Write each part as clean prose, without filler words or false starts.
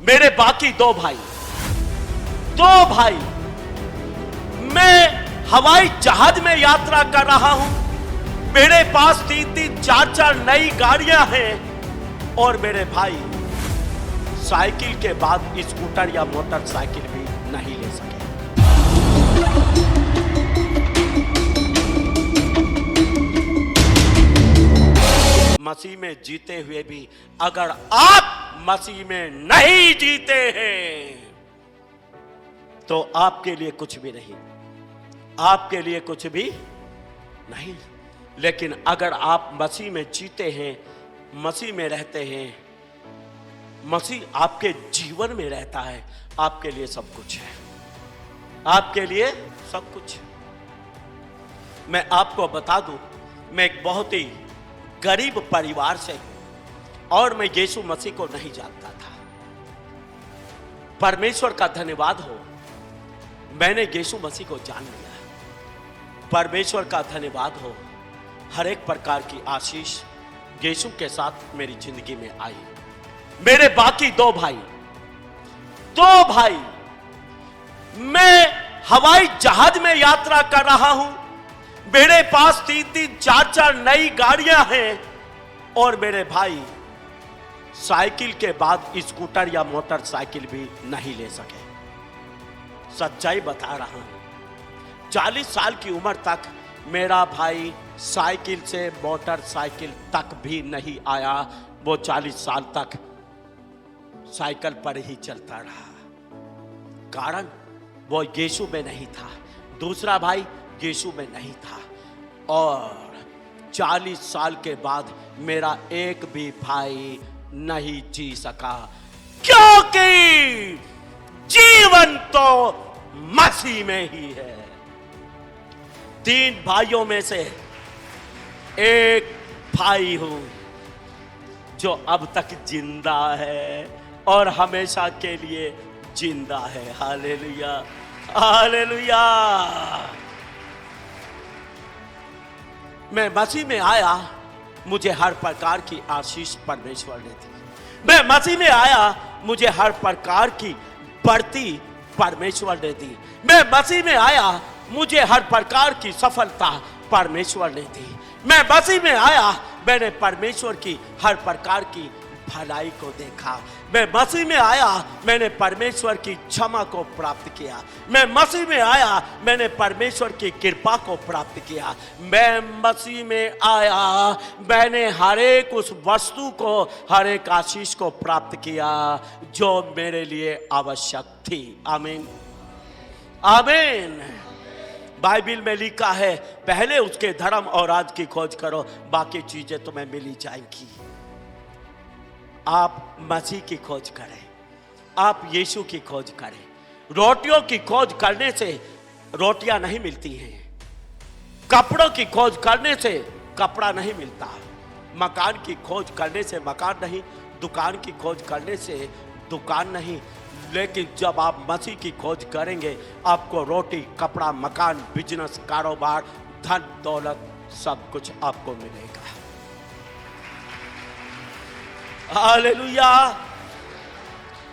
मेरे बाकी दो भाई, मैं हवाई जहाज में यात्रा कर रहा हूं। मेरे पास 3-3, 4-4 नई गाड़ियां हैं और मेरे भाई साइकिल के बाद स्कूटर या मोटरसाइकिल भी नहीं ले सके। मसीह में जीते हुए भी अगर आप मसीह में नहीं जीते हैं तो आपके लिए कुछ भी नहीं, आपके लिए कुछ भी नहीं। लेकिन अगर आप मसीह में जीते हैं, मसीह में रहते हैं, मसीह आपके जीवन में रहता है, आपके लिए सब कुछ है, आपके लिए सब कुछ। मैं आपको बता दूं, मैं एक बहुत ही गरीब परिवार से हूं और मैं यीशु मसीह को नहीं जानता था। परमेश्वर का धन्यवाद हो, मैंने यीशु मसीह को जान लिया। परमेश्वर का धन्यवाद हो, हर एक प्रकार की आशीष यीशु के साथ मेरी जिंदगी में आई। मेरे बाकी दो भाई, मैं हवाई जहाज में यात्रा कर रहा हूं। मेरे पास 3-3, 4-4 नई गाड़ियां हैं और मेरे भाई साइकिल के बाद स्कूटर या मोटरसाइकिल भी नहीं ले सके। सच्चाई बता रहा हूं, 40 साल की उम्र तक मेरा भाई साइकिल से मोटरसाइकिल तक भी नहीं आया। वो 40 साल तक साइकिल पर ही चलता रहा, कारण वो यीशु में नहीं था। दूसरा भाई यीशु में नहीं था और 40 साल के बाद मेरा एक भी भाई नहीं जी सका, क्योंकि जीवन तो मसीह में ही है। 3 भाइयों में से एक भाई हूं जो अब तक जिंदा है और हमेशा के लिए जिंदा है। Hallelujah, hallelujah. मैं मसीह में आया, मुझे हर प्रकार की आशीष परमेश्वर ने दी। मैं मसीह में आया, मुझे हर प्रकार की बढ़ती परमेश्वर ने दी। मैं मसीह में आया, मुझे हर प्रकार की सफलता परमेश्वर ने दी। मैं मसीह में आया, मैंने परमेश्वर की हर प्रकार की भलाई को देखा। मैं मसीह में आया, मैंने परमेश्वर की क्षमा को प्राप्त किया। मैं मसीह में आया, मैंने परमेश्वर की कृपा को प्राप्त किया। मैं मसीह में आया, मैंने हर एक उस वस्तु को, हर एक आशीष को प्राप्त किया जो मेरे लिए आवश्यक थी। आमीन, आमीन। बाइबिल में लिखा है, पहले उसके धर्म और राज की खोज करो, बाकी चीजें तुम्हें मिली जाएंगी। आप मसीह की खोज करें, आप यीशु की खोज करें। रोटियों की खोज करने से रोटियां नहीं मिलती हैं, कपड़ों की खोज करने से कपड़ा नहीं मिलता, मकान की खोज करने से मकान नहीं, दुकान की खोज करने से दुकान नहीं। लेकिन जब आप मसीह की खोज करेंगे, आपको रोटी, कपड़ा, मकान, बिजनेस, कारोबार, धन दौलत सब कुछ आपको मिलेगा। हालेलुया।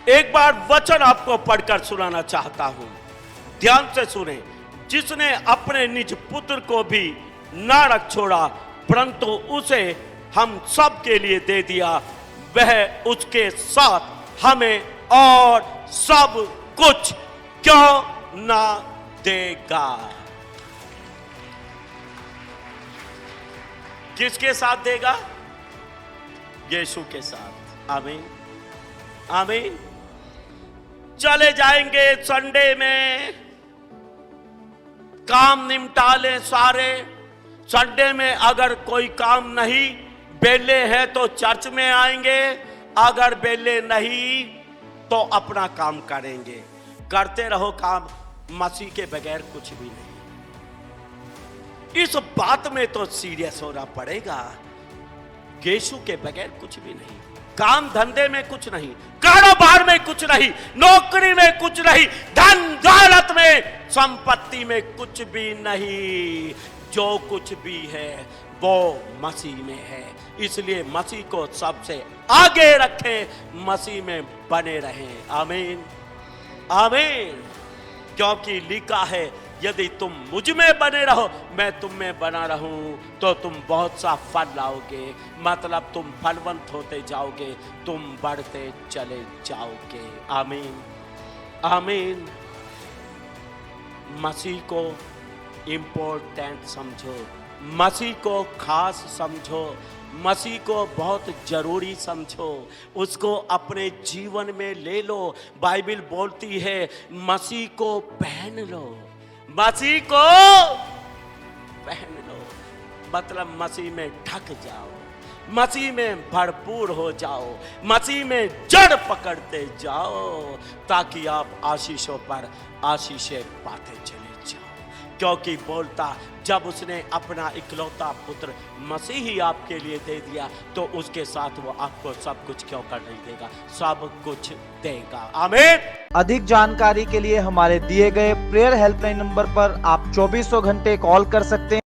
एक बार वचन आपको पढ़कर सुनाना चाहता हूं, ध्यान से सुने। जिसने अपने निज पुत्र को भी ना रख छोड़ा, परंतु उसे हम सब के लिए दे दिया, वह उसके साथ हमें और सब कुछ क्यों ना देगा। किसके साथ देगा? यीशु के साथ। आमीन, आमीन। चले जाएंगे संडे में, काम निपटा ले सारे। संडे में अगर कोई काम नहीं, बेले हैं तो चर्च में आएंगे, अगर बेले नहीं तो अपना काम करेंगे। करते रहो काम, मसीह के बगैर कुछ भी नहीं। इस बात में तो सीरियस होना पड़ेगा, यीशु के बगैर कुछ भी नहीं। काम धंधे में कुछ नहीं, कारोबार में कुछ नहीं, नौकरी में कुछ नहीं, धन दौलत में, संपत्ति में कुछ भी नहीं। जो कुछ भी है वो मसीह में है। इसलिए मसीह को सबसे आगे रखें, मसीह में बने रहें। आमीन आमीन। क्योंकि लिखा है, यदि तुम मुझ में बने रहो, मैं तुम में बना रहूं, तो तुम बहुत सा फल लाओगे। मतलब तुम फलवंत होते जाओगे, तुम बढ़ते चले जाओगे। आमीन आमीन। मसीह को इम्पोर्टेंट समझो, मसीह को खास समझो, मसीह को बहुत जरूरी समझो, उसको अपने जीवन में ले लो। बाइबल बोलती है मसीह को पहन लो, मसीह को पहन लो। मतलब मसीह में ढक जाओ, मसीह में भरपूर हो जाओ, मसीह में जड़ पकड़ते जाओ, ताकि आप आशीषों पर आशीषें पाते चले जाओ। क्योंकि बोलता, जब उसने अपना इकलौता पुत्र मसीह ही आपके लिए दे दिया, तो उसके साथ वो आपको सब कुछ क्यों कर नहीं देगा, सब कुछ देगा। आमीन। अधिक जानकारी के लिए हमारे दिए गए प्रेयर हेल्पलाइन नंबर पर आप 2400 घंटे कॉल कर सकते हैं।